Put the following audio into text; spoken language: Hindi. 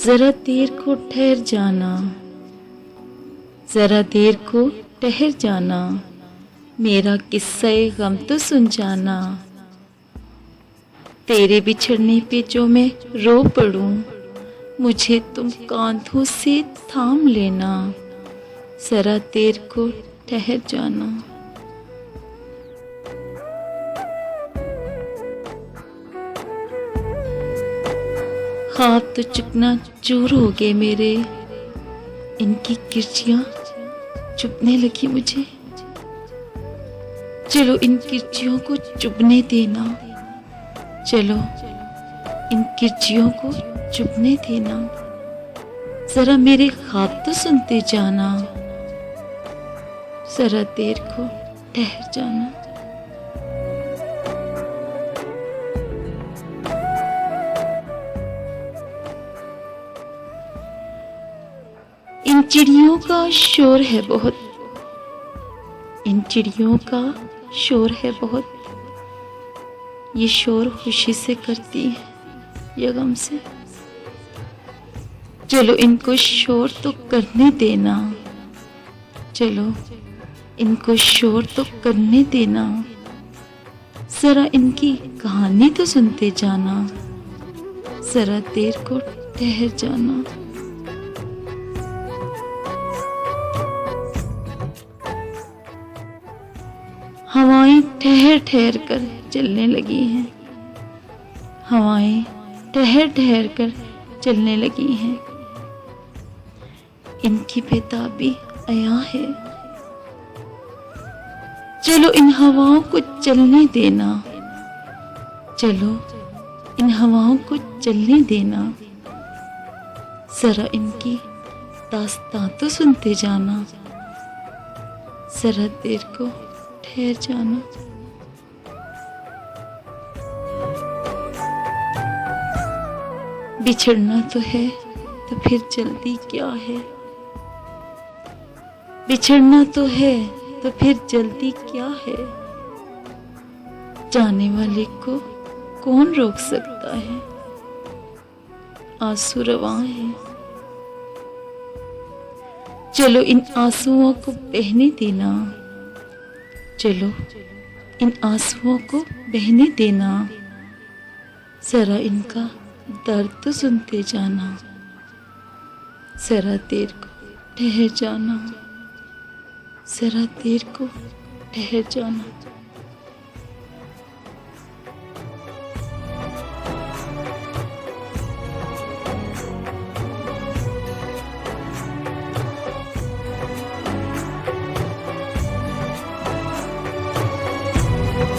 जरा देर को ठहर जाना, जरा देर को ठहर जाना, मेरा किस्सा गम तो सुन जाना। तेरे बिछड़ने पे जो मैं रो पड़ूं, मुझे तुम कांधों से थाम लेना, जरा देर को ठहर जाना। ख्वाब तो चकना चूर हो गए मेरे, इनकी किरचियां चुभने लगी मुझे। चलो इन किरचियों को चुभने देना, चलो इन किरचियों को चुभने देना, जरा मेरे ख्वाब तो सुनते जाना, जरा देर को ठहर जाना। इन चिड़ियों का शोर है बहुत, इन चिड़ियों का शोर है बहुत, ये शोर खुशी से करती है या गम से। चलो इनको शोर तो करने देना, चलो इनको शोर तो करने देना, जरा इनकी कहानी तो सुनते जाना, जरा देर को ठहर जाना। हवाएं ठहर ठहर कर चलने लगी हैं, हवाएं ठहर ठहर कर चलने लगी हैं, इनकी बेताबी अया है। चलो इन हवाओं को चलने देना, चलो इन हवाओं को चलने देना, जरा इनकी दास्तां तो सुनते जाना, जरा देर को ठहर जाना। बिछड़ना तो है तो फिर जल्दी क्या है, बिछड़ना तो है तो फिर जल्दी क्या है, जाने वाले को कौन रोक सकता है, आंसू रवां है। चलो इन आंसुओं को बहने देना, चलो इन आंसुओं को बहने देना, जरा इनका दर्द तो सुनते जाना, जरा देर को ठहर जाना, जरा देर को ठहर जाना।